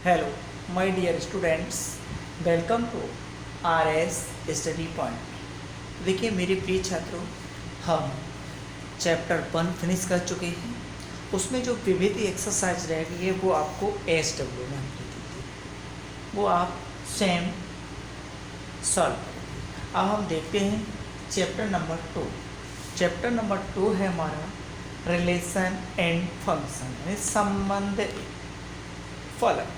Hello my dear students, welcome to RS study point. देखिए मेरे प्रिय छात्रों, हम चैप्टर 1 फिनिश कर चुके हैं। उसमें जो विविध एक्सरसाइज रह गई है वो आपको SW में हमने दी थी, वो आप सेम सॉल्व करेंगे। अब हम देखते हैं चैप्टर नंबर 2। चैप्टर नंबर 2 है हमारा रिलेशन एंड फंक्शन, यानी संबंध फलन।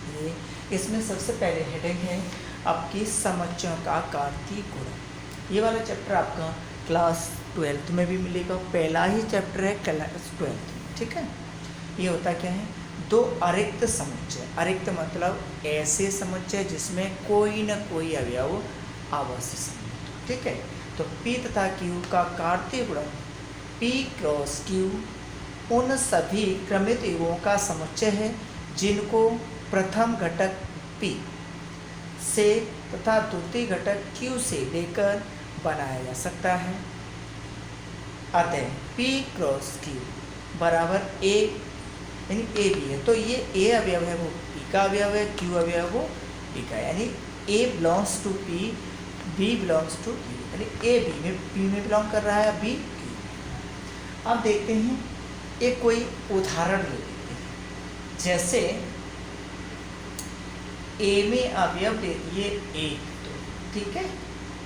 ये इसमें सबसे पहले हेडिंग है आपकी समुच्चयों का कार्तीय गुणन। ये वाला चैप्टर आपका क्लास 12 में भी मिलेगा, पहला ही चैप्टर है क्लास 12 में, ठीक है। ये होता क्या है, दो अरिक्त समुच्चय। अरिक्त मतलब ऐसे समुच्चय जिसमें कोई न कोई अवयव आवासी संबंध, ठीक है। तो P तथा Q का कार्तीय गुणन P क्रॉस Q उन सभी क्रमित युगों का समुच्चय है जिनको प्रथम घटक P से तथा द्वितीय घटक Q से लेकर बनाया जा सकता है। अतः P क्रॉस Q बराबर A, यानी A भी है, तो ये A अवयव है वो P का अवयव है, Q अवयव है वो P का, यानी A belongs to P, B belongs to Q, यानी A B में P में बिलोंग कर रहा है, B Q में। अब देखते हैं एक कोई उदाहरण ले लेते हैं। जैसे A में अवयव दे दिए 1 2, ठीक है,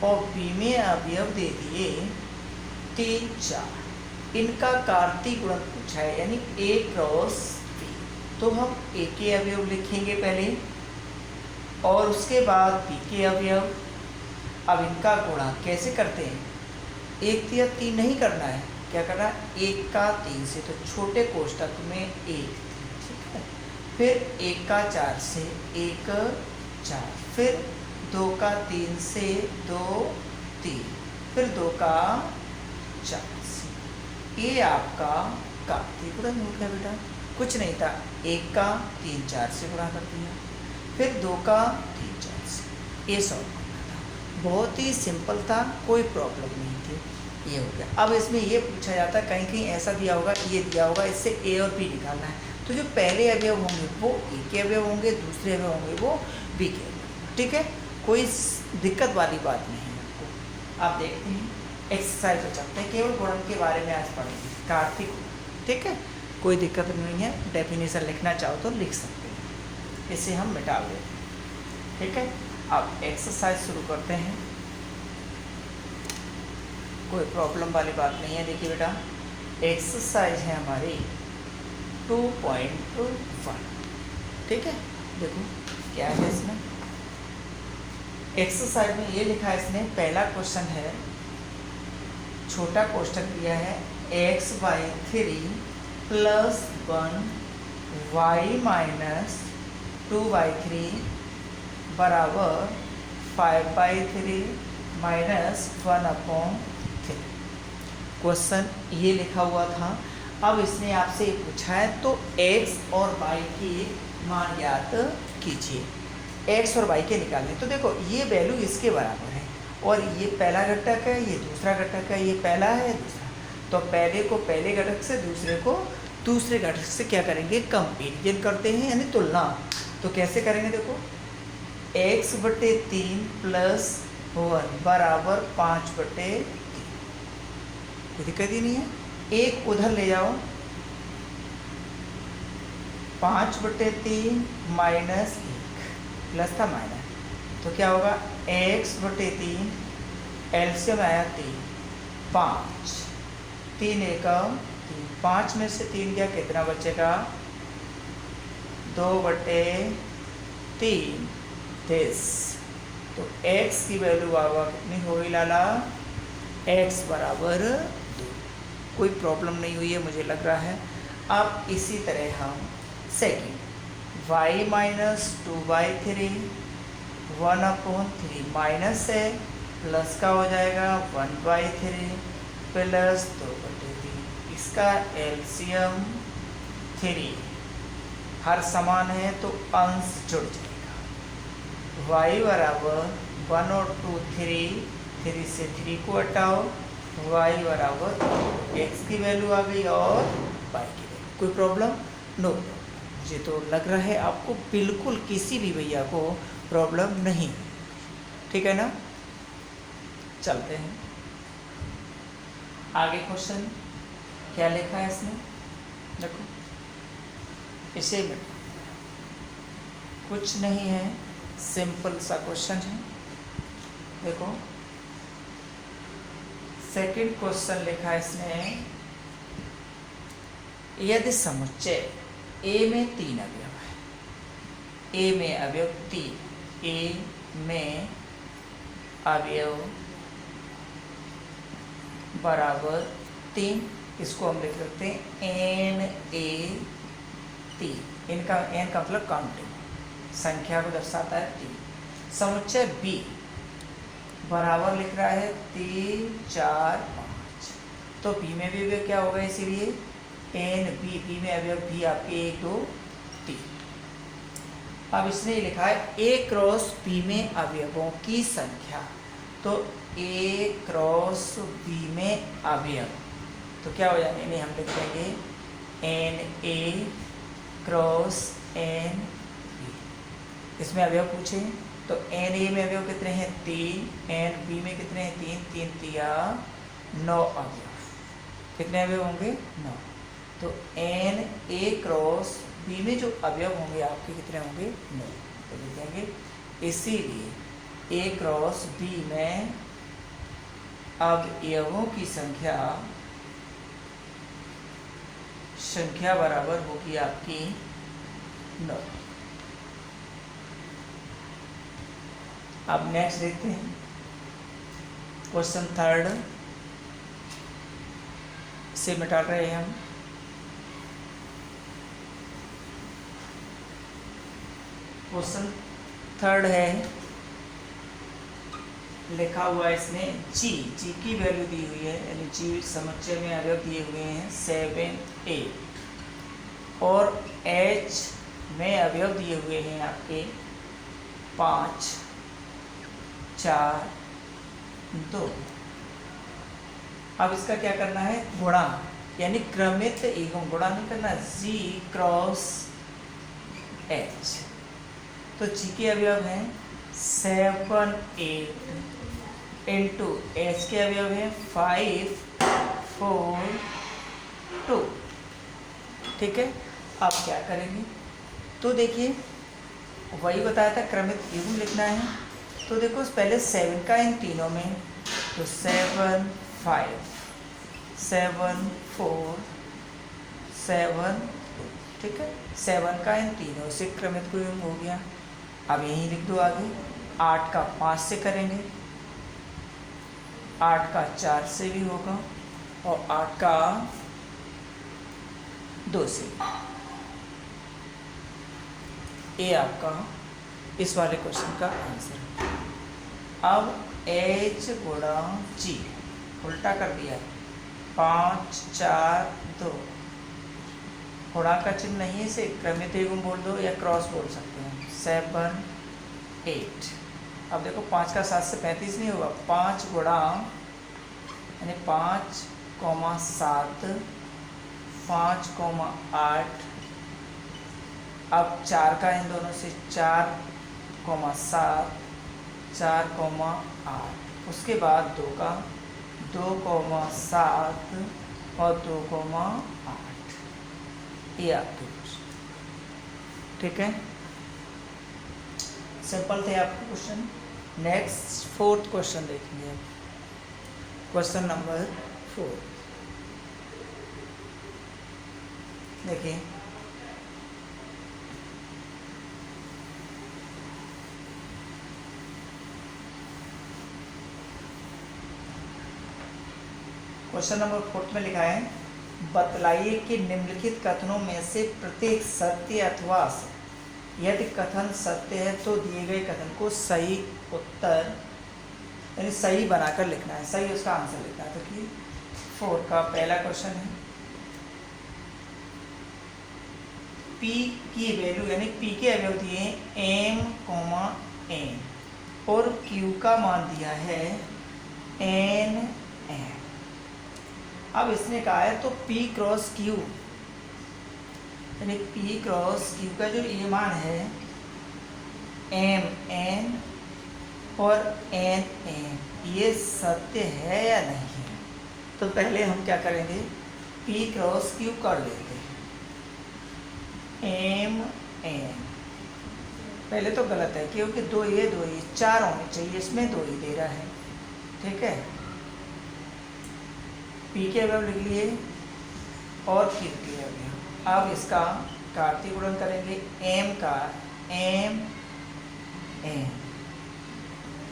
और B में अवयव दे दिए 3 4। इनका कार्तीय गुणन पूछा है, यानी A क्रॉस B। तो हम A के अवयव लिखेंगे पहले और उसके बाद B के अवयव। अब इनका गुणा कैसे करते हैं, 1 या 3 नहीं करना है, क्या करना है, 1 का 3 से, तो छोटे कोष्ठक में 1, ठीक है। फिर 1 का 4 से 1 4, फिर 2 का 3 से 2 3, फिर 2 का 4 से। ये आपका कार्तीय गुणन हो गया बेटा, कुछ नहीं था, 1 का 3 4 से गुणा कर दिया, फिर 2 का 3 4 से। ये सॉल्व करना था, बहुत ही सिंपल था, कोई प्रॉब्लम नहीं थी। ये हो गया। अब इसमें ये पूछा जाता है, कहीं कहीं ऐसा दिया होगा, ये दिया होगा, इससे A और B निकालना है, तो जो पहले अवयव होंगे वो A के अवयव होंगे, दूसरे अवयव होंगे वो B के अवयव, ठीक है। कोई दिक्कत वाली बात नहीं है आपको। आप देखते हैं एक्सरसाइज हो सकते हैं, केवल गुणन के बारे में आज पढ़ेंगे, कार्तिक, ठीक है, कोई दिक्कत नहीं है। डेफिनेशन लिखना चाहो तो लिख सकते हैं, इसे हम मिटा देते हैं, ठीक है। अब एक्सरसाइज शुरू करते हैं, कोई प्रॉब्लम वाली बात नहीं है। देखिए बेटा, एक्सरसाइज है हमारी 2.1, ठीक है। देखो क्या है इसमें, एक्सरसाइज में ये लिखा है इसने, पहला क्वेश्चन है, छोटा कोष्ठक दिया है x/3 प्लस 1 y माइनस 2/3 बराबर 5/3 माइनस 1/3। क्वेश्चन ये लिखा हुआ था। अब इसने आपसे पूछा है तो x और y के मान ज्ञात कीजिए, x और y के निकालने। तो देखो ये वैल्यू इसके बराबर है, और ये पहला घटक है, ये दूसरा घटक है, ये पहला है दूसरा, तो पहले को पहले घटक से, दूसरे को दूसरे घटक से क्या करेंगे, कंपेरिजन करते हैं, यानी तुलना। तो कैसे करेंगे, देखो x/3 प्लस 1 बराबर 5/3, कोई दिक्कत ही नहीं है। एक उधर ले जाओ, 5/3 माइनस 1, प्लस था माइनस, तो क्या होगा, x/3 एलसीएम आया 3 5, 3 एकम 3, 5 में से 3 गया, कितना बचेगा, 2/3 10। तो x की वैल्यू बाबा कितनी होगी लाला, x बराबर 2। कोई प्रॉब्लम नहीं हुई है मुझे लग रहा है। अब इसी तरह हम सेकेंड y माइनस 2/3 1/3 माइनस है, प्लस का हो जाएगा 1/3 प्लस 2/3, इसका एलसीएम 3, हर समान है तो अंश जुड़ जाएगा। y बराबर 1 और 2 3, 3 से 3 को हटाओ, y बराबर x की वैल्यू आ गई और y की वैल्यू। कोई प्रॉब्लम, नो प्रॉब्लम। मुझे तो लग रहा है आपको बिल्कुल किसी भी भैया को प्रॉब्लम नहीं, ठीक है ना। चलते हैं आगे। क्वेश्चन क्या लिखा है इसमें, देखो इसे में कुछ नहीं है, सिंपल सा क्वेश्चन है। देखो सेकंड क्वेश्चन लिखा है इसमें, यदि समुच्चय ए में 3 अवयव है, ए में अवयव 3, ए में अवयव बराबर 3, इसको हम लिख सकते हैं एन ए 3, इनका एन का मतलब काउंटिंग, संख्या को दर्शाता है 3। समुच्चय बी बराबर लिख रहा है 3, 4, 5, तो बी में भी अवयव क्या होगा, इसीलिए एन बी, बी में अवयव भी आपके 1, 2, 3। अब इसने लिखा है ए क्रॉस बी में अवयवों की संख्या, तो ए क्रॉस बी में अवयव, तो क्या हो जाएगा, इन्हें हम लिख देंगे n A cross n B. इसमें अवयव पूछे तो एन ए में अवयव कितने हैं, 3, एन बी में कितने हैं, 3, 3 तिया 9 अवयव। कितने अवयव होंगे, 9। तो एन ए क्रॉस बी में जो अवयव होंगे आपके कितने होंगे, 9, तो लिखेंगे इसीलिए ए क्रॉस बी में अवयवों की संख्या बराबर होगी आपकी 9। अब नेक्स्ट देखते हैं क्वेश्चन थर्ड, से मिटा रहे हैं हम। क्वेश्चन थर्ड है, लिखा हुआ है इसमें जी की वैल्यू दी हुई है, यानी जी समुच्चय में अवयव दिए हुए हैं 7, 8, और एच में अवयव दिए हुए हैं आपके 5, 4, 2। अब इसका क्या करना है, गुणा, यानी क्रमित एवं गुणा नहीं करना, जी क्रॉस एच। तो जी के अवयव हैं 7, 8 इंटू एच के अवयव हैं 5, 4, 2। ठीक है, आप क्या करेंगे, तो देखिए वही बताया था क्रमित एवं लिखना है, तो देखो पहले 7 का इन तीनों में, तो 7, 5, 7, 4, 7, 2। ठीक है, 7 का इन तीनों से क्रमित को एवं हो गया। अब यहीं लिख दो आगे, 8 का 5 से करेंगे, 8 का 4 से भी होगा, और 8 का 2 से। ये आपका इस वाले क्वेश्चन का आंसर है। अब एच गुणा जी उल्टा कर दिया, 5, 4, 2, गुणा का चिन्ह नहीं है, इसे क्रमित एवं बोल दो या क्रॉस बोल सकते हैं, 7, 8। अब देखो 5 का 7 से 35 नहीं होगा, 5 गुणा यानी 5, 7, 5, 8। अब 4 का इन दोनों से 4, 7, 4, 8। उसके बाद 2 का 2, 7 और 2, 8। ये आपके क्वेश्चन, ठीक है, सिंपल थे आपके क्वेश्चन। नेक्स्ट फोर्थ क्वेश्चन देखेंगे, क्वेश्चन नंबर 4। देखिए क्वेश्चन नंबर 4 में लिखा है, बतलाइए कि निम्नलिखित कथनों में से प्रत्येक सत्य अथवा असत्य। यदि कथन सत्य है तो दिए गए कथन को सही उत्तर यानी सही बनाकर लिखना है, सही उसका आंसर लिखना है। तो कि 4 का पहला क्वेश्चन है, P की वैल्यू यानी P के अवयव दिए M, N और Q का मान दिया है N, M। अब इसने कहा है तो P क्रॉस Q यानी पी क्रॉस क्यू का जो ये मान है एम एन और एन एन, ये सत्य है या नहीं है। तो पहले हम क्या करेंगे, पी क्रॉस क्यू कर लेते हैं। एम एन पहले तो गलत है क्योंकि दो ये 4 होने चाहिए, इसमें 2 ही दे रहा है। ठीक है, पी के अवयव लिख लिए और क्यू के अवयव। अब इसका कार्तीय गुणन करेंगे। एम का m n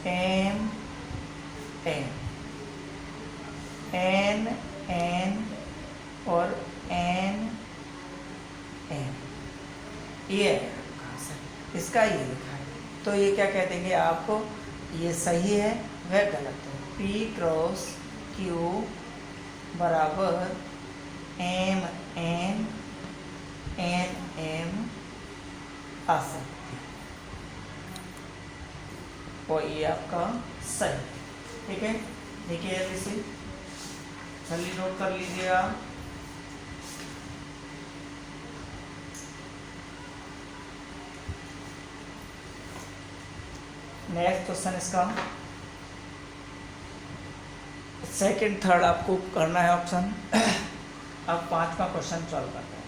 m n n n और एन एन, ये है इसका ये लिखा है। तो ये क्या कह देंगे आपको, ये सही है वह गलत है। पी क्रॉस क्यू बराबर एम एन एन एम आ सकती है, और ये आपका सही। ठीक है, देखिए इसे जल्दी नोट कर लीजिए आप। नेक्स्ट क्वेश्चन इसका सेकंड थर्ड आपको करना है ऑप्शन। अब 5वां क्वेश्चन सॉल्व करते हैं।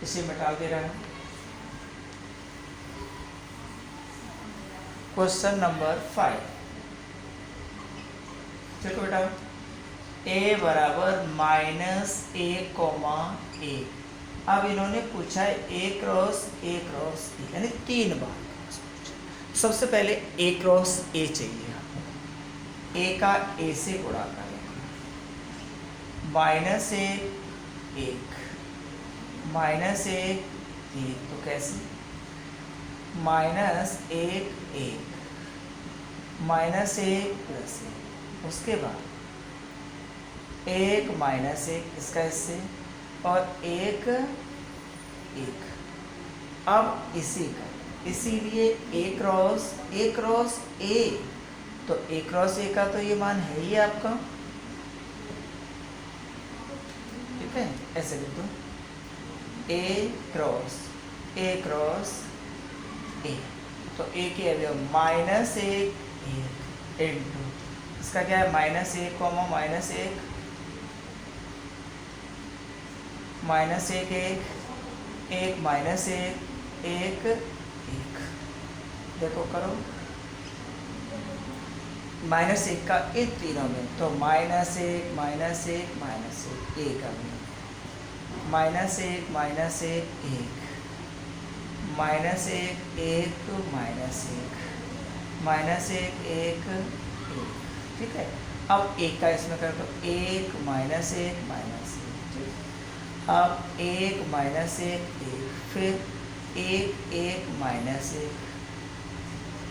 इसे मिटा दे रहा है। Question number 5। देखो बेटा, a बराबर -a, अब इन्होंने पूछा है a cross a cross a, यानी 3 बार। सबसे पहले a क्रॉस a चाहिए आपको। a का a से गुणा करें, -1 तो कैसे, -1 +1, उसके बाद 1 -1 इसका इससे, और 1 1। अब इसीलिए a क्रॉस a, तो a क्रॉस a का तो ये मान है ही आपका। ठीक है, ऐसे लिख दो, a क्रॉस a, तो a के अवयव -1 इंटू इसका क्या है, -1, -1 -1 1 -1 1 देखो करो, -1 का इन तीनों में, तो -1 -1 -1 1 -1 -1 -1 -1 -1 ठीक है। अब 1 का इसमें कर दो, 1 -1 -1, अब 1 -1 1, फिर 1 1 -1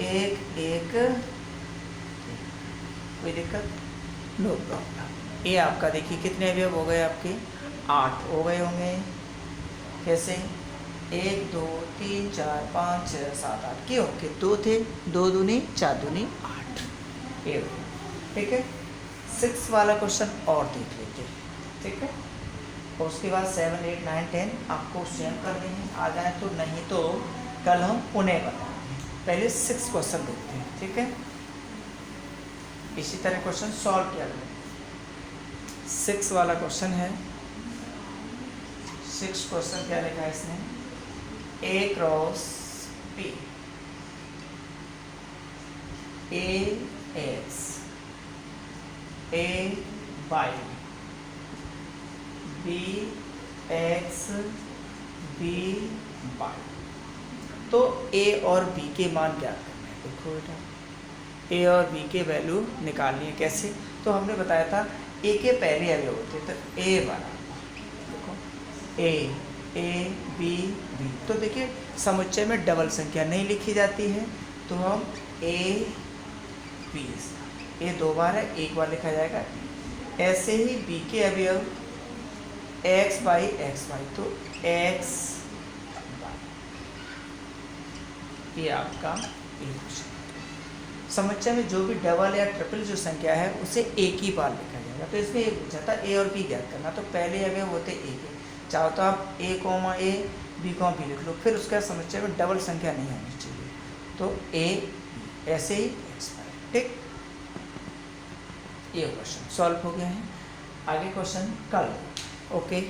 1 1, कोई दिक्कत, नो प्रॉब्लम। ये आपका देखिए कितने अवयव हो गए आपके, 8 हो गए होंगे। कैसे, 1 2 3 4 5 6 7 8, क्यों कि 2 थे, 2 दूनी 4 दूनी 8। ये ठीक है। 6 वाला क्वेश्चन और देख लेते हैं। ठीक है, और उसके बाद 7 8 9 10 आपको सेम करने हैं, आ जाए तो, नहीं तो कल हम उन्हें बताएंगे। पहले 6 क्वेश्चन देखते हैं। ठीक है, इसी तरह क्वेश्चन सॉल्व किया जाए। 6 वाला क्वेश्चन है। 6 क्वेश्चन क्या लिखा है इसने, a cross p, ax a y bx b y। तो a और b के मान क्या करना है, देखो बेटा, a और b के वैल्यू निकालनी है। कैसे, तो हमने बताया था a के पहले अवयव होते, तो a बराबर देखो a b b। तो देखिए समुच्चय में डबल संख्या नहीं लिखी जाती है, तो हम a b, a 2 बार है, 1 बार लिखा जाएगा। ऐसे ही b के अवयव x y, तो x y, ये आपका समुच्चय में जो भी डबल या ट्रिपल जो संख्या है उसे एक ही बार लिखा जाएगा। तो इसमें एक पूछा था a और b ज्ञात करना, तो पहले अवयव होते a के, चाहो तो आप A, B, B लिख लो, फिर उसके बाद समुच्चय में डबल संख्या नहीं आनी चाहिए, तो A ऐसे ही x पर। ठीक, ये क्वेश्चन सॉल्व हो गया है। आगे क्वेश्चन कल। ओके।